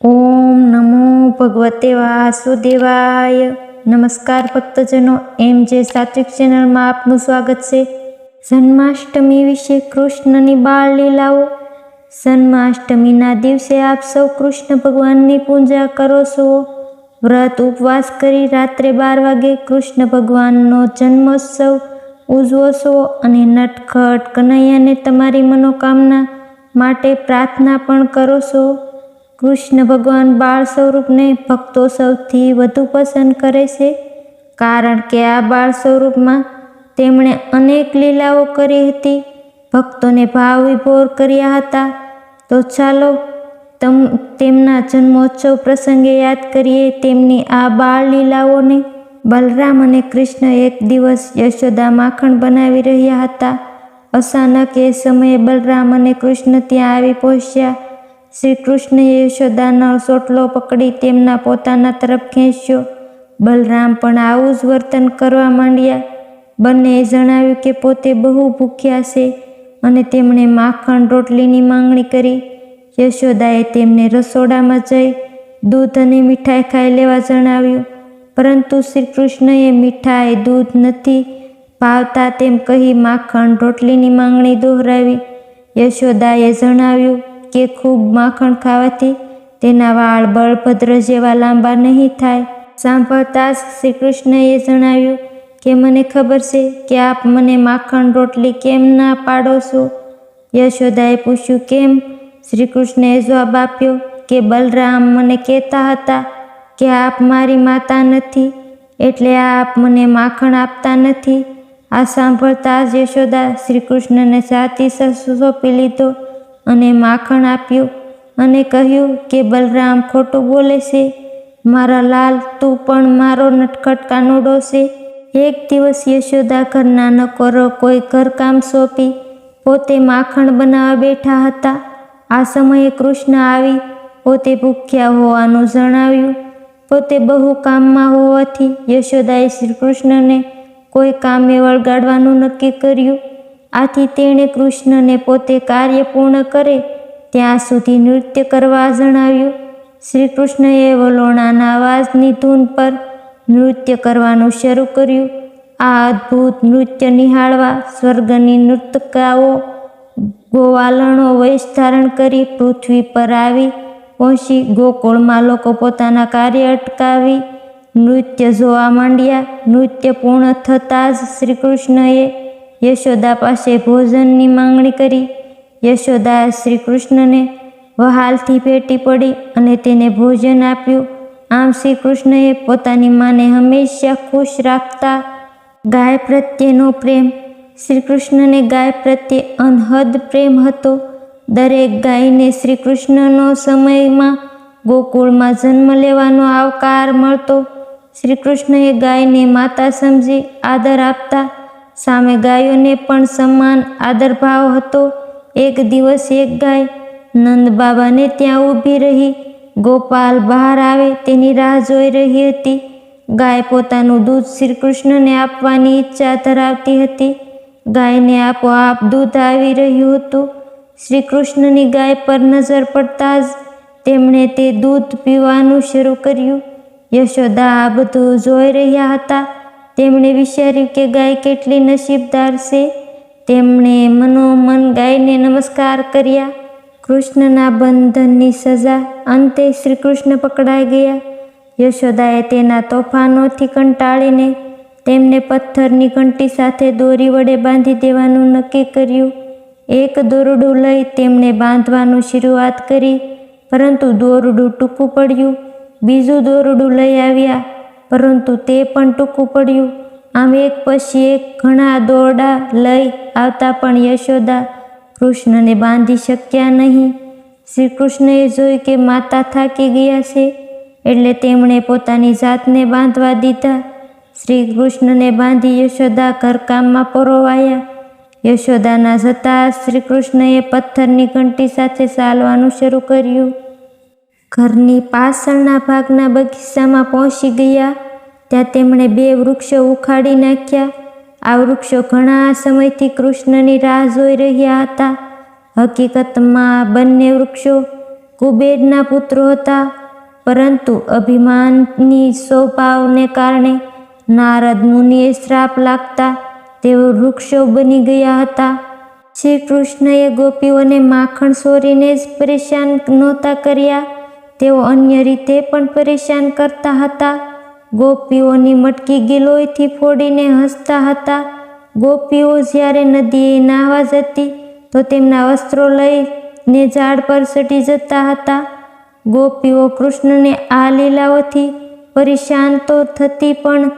ઓમ નમો ભગવતે વાસુદેવાય. નમસ્કાર ભક્તજનો, MJ સાત્વિક ચેનલમાં આપનું સ્વાગત છે. જન્માષ્ટમી વિશે કૃષ્ણની બાળ લીલાઓ. જન્માષ્ટમીના દિવસે આપ સૌ કૃષ્ણ ભગવાનની પૂજા કરો છો. વ્રત ઉપવાસ કરી રાત્રે 12 વાગે કૃષ્ણ ભગવાનનો જન્મોત્સવ ઉજવો છો અને નટખટ કનૈયાને તમારી મનોકામના માટે પ્રાર્થના પણ કરો છો. કૃષ્ણ ભગવાન બાળ સ્વરૂપને ભક્તો સૌથી વધુ પસંદ કરે છે, કારણ કે આ બાળ સ્વરૂપમાં તેમણે અનેક લીલાઓ કરી હતી, ભક્તોને ભાવ વિભોર કર્યા હતા. તો ચાલો તેમના જન્મોત્સવ પ્રસંગે યાદ કરીએ તેમની આ બાળ લીલાઓને. બલરામ અને કૃષ્ણ એક દિવસ યશોદા માખણ બનાવી રહ્યા હતા. અચાનક એ સમયે બલરામ અને કૃષ્ણ ત્યાં આવી પહોંચ્યા. શ્રી કૃષ્ણએ યશોદાનો ચોટલો પકડી તેમના પોતાના તરફ ખેંચ્યો. બલરામ પણ આવું જ વર્તન કરવા માંડ્યા. બંનેએ જણાવ્યું કે પોતે બહુ ભૂખ્યા છે અને તેમણે માખણ રોટલીની માંગણી કરી. યશોદાએ તેમને રસોડામાં જઈ દૂધ અને મીઠાઈ ખાઈ લેવા જણાવ્યું, પરંતુ શ્રી કૃષ્ણએ મીઠાઈ દૂધ નથી ભાવતા તેમ કહી માખણ રોટલીની માંગણી દોહરાવી. યશોદાએ જણાવ્યું કે ખૂબ માખણ ખાવાથી તેના વાળ બળભદ્ર જેવા લાંબા નહીં થાય. સાંભળતા જ શ્રી કૃષ્ણએ જણાવ્યું કે મને ખબર છે કે આપ મને માખણ રોટલી કેમ ના પાડો છો. યશોદાએ પૂછ્યું કેમ? શ્રી કૃષ્ણએ જવાબ આપ્યો કે બલરામ મને કહેતા હતા કે આપ મારી માતા નથી, એટલે આપ મને માખણ આપતા નથી. આ સાંભળતા જ યશોદા શ્રી કૃષ્ણને છાતી સોંપી લીધો અને માખણ આપ્યું અને કહ્યું કે બલરામ ખોટું બોલે છે. મારા લાલ, તું પણ મારો નટખટ કાનુડો છે. એક દિવસ યશોદા ઘરના નોકરો કોઈ ઘરકામ સોંપી પોતે માખણ બનાવવા બેઠા હતા. આ સમયે કૃષ્ણ આવી પોતે ભૂખ્યા હોવાનું જણાવ્યું. પોતે બહુ કામમાં હોવાથી યશોદાએ શ્રી કૃષ્ણને કોઈ કામે વળગાડવાનું નક્કી કર્યું. આથી તેણે કૃષ્ણને પોતે કાર્ય પૂર્ણ કરે ત્યાં સુધી નૃત્ય કરવા જણાવ્યું. શ્રી કૃષ્ણએ વલોણાના અવાજની ધૂન પર નૃત્ય કરવાનું શરૂ કર્યું. આ અદ્ભુત નૃત્ય નિહાળવા સ્વર્ગની નર્તકાઓ ગોવાલણો વેશ ધારણ કરી પૃથ્વી પર આવી પહોંચી. ગોકુળમાં લોકો પોતાના કાર્ય અટકાવી નૃત્ય જોવા માંડ્યા. નૃત્ય પૂર્ણ થતાં જ શ્રી કૃષ્ણએ યશોદા પાસે ભોજનની માંગણી કરી. યશોદા શ્રી કૃષ્ણને વહાલથી ભેટી પડી અને તેને ભોજન આપ્યું. આમ શ્રી કૃષ્ણએ પોતાની માને હંમેશા ખુશ રાખતા. ગાય પ્રત્યેનો પ્રેમ. શ્રી કૃષ્ણને ગાય પ્રત્યે અનહદ પ્રેમ હતો. દરેક ગાયને શ્રી કૃષ્ણનો સમયમાં ગોકુળમાં જન્મ લેવાનો આવકાર મળતો. શ્રી કૃષ્ણએ ગાયને માતા સમજી આદર આપતા. સામે ગાયોને પણ સમાન આદરભાવ હતો. એક દિવસ એક ગાય નંદ બાબાને ત્યાં ઊભી રહી ગોપાલ બહાર આવે તેની રાહ જોઈ રહી હતી. ગાય પોતાનું દૂધ શ્રી કૃષ્ણને આપવાની ઈચ્છા ધરાવતી હતી. ગાયને આપોઆપ દૂધ આવી રહ્યું હતું. શ્રી કૃષ્ણની ગાય પર નજર પડતા જ તેમણે તે દૂધ પીવાનું શરૂ કર્યું. યશોદા આ બધું જોઈ રહ્યા હતા. તેમણે વિચાર્યું કે ગાય કેટલી નસીબદાર છે. તેમણે મનોમન ગાયને નમસ્કાર કર્યા. કૃષ્ણના બંધનની સજા. અંતે શ્રી કૃષ્ણ પકડાઈ ગયા. યશોદાએ તેના તોફાનોથી કંટાળીને તેમને પથ્થરની ઘંટી સાથે દોરી વડે બાંધી દેવાનું નક્કી કર્યું. એક દોરડું લઈ તેમણે બાંધવાનું શરૂઆત કરી, પરંતુ દોરડું ટૂંકું પડ્યું. બીજું દોરડું લઈ આવ્યા, પરંતુ તે પણ ટૂંકું પડ્યું. આમ એક પછી એક ઘણા દોરડા લઈ આવતા પણ યશોદા કૃષ્ણને બાંધી શક્યા નહીં. શ્રી કૃષ્ણએ જોયું કે માતા થાકી ગયા છે, એટલે તેમણે પોતાની જાતને બાંધવા દીધા. શ્રી કૃષ્ણને બાંધી યશોદા ઘરકામમાં પરોવાયા. યશોદાના જતાં શ્રી કૃષ્ણએ પથ્થરની ઘંટી સાથે ચાલવાનું શરૂ કર્યું. ઘરની પાછળના ભાગના બગીચામાં પહોંચી ગયા. ત્યાં તેમણે 2 વૃક્ષો ઉખાડી નાખ્યા. આ વૃક્ષો ઘણા સમયથી કૃષ્ણની રાહ જોઈ રહ્યા હતા. હકીકતમાં બંને વૃક્ષો કુબેરના પુત્રો હતા, પરંતુ અભિમાનની સ્વભાવને કારણે નારદ મુનિએ શ્રાપ લાગતા તેઓ વૃક્ષો બની ગયા હતા. શ્રી કૃષ્ણએ ગોપીઓને માખણ ચોરીને જ પરેશાન નહોતા કર્યા, તેઓ અન્ય રીતે પણ પરેશાન કરતા હતા. ગોપીઓની મટકી ગિલોયથી ફોડીને હસતા હતા. ગોપીઓ જ્યારે નદીએ નાહવા જતી તો તેમના વસ્ત્રો લઈને ઝાડ પર ચડી જતા હતા. ગોપીઓ કૃષ્ણને આ લીલાઓથી પરેશાન તો થતી, પણ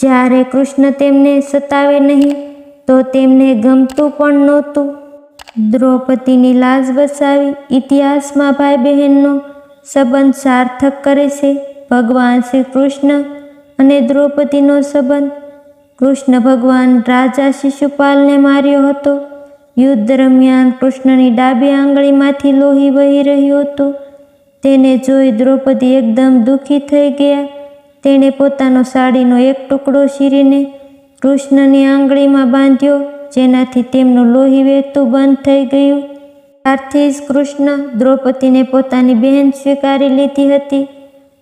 જ્યારે કૃષ્ણ તેમને સતાવે નહીં તો તેમને ગમતું પણ નહોતું. દ્રૌપદીની લાજ બચાવી ઇતિહાસમાં ભાઈ બહેનનો સંબંધ સાર્થક કરે છે. ભગવાન શ્રી કૃષ્ણ અને દ્રૌપદીનો સંબંધ. કૃષ્ણ ભગવાન રાજા શિશુપાલને માર્યો હતો. યુદ્ધ દરમિયાન કૃષ્ણની ડાબી આંગળીમાંથી લોહી વહી રહ્યું હતું. તેને જોઈ દ્રૌપદી એકદમ દુઃખી થઈ ગયા. તેણે પોતાનો સાડીનો એક ટુકડો ચીરીને કૃષ્ણની આંગળીમાં બાંધ્યો, જેનાથી તેમનું લોહી વહેતું બંધ થઈ ગયું. ત્યારથી જ કૃષ્ણ દ્રૌપદીને પોતાની બહેન સ્વીકારી લીધી હતી.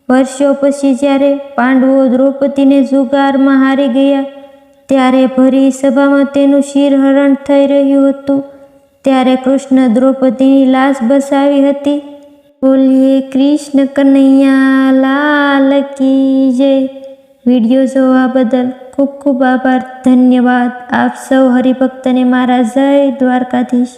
વર્ષો પછી જ્યારે પાંડવો દ્રૌપદીને જુગારમાં હારી ગયા, ત્યારે ભરી સભામાં તેનું શિરહરણ થઈ રહ્યું હતું. ત્યારે કૃષ્ણ દ્રૌપદીની લાશ બચાવી હતી. બોલીએ કૃષ્ણ કનૈયા લાલ કી જય. વિડીયો જોવા બદલ ખૂબ ખૂબ આભાર, ધન્યવાદ. આપ સૌ હરિભક્તને મારા જય દ્વારકાધીશ.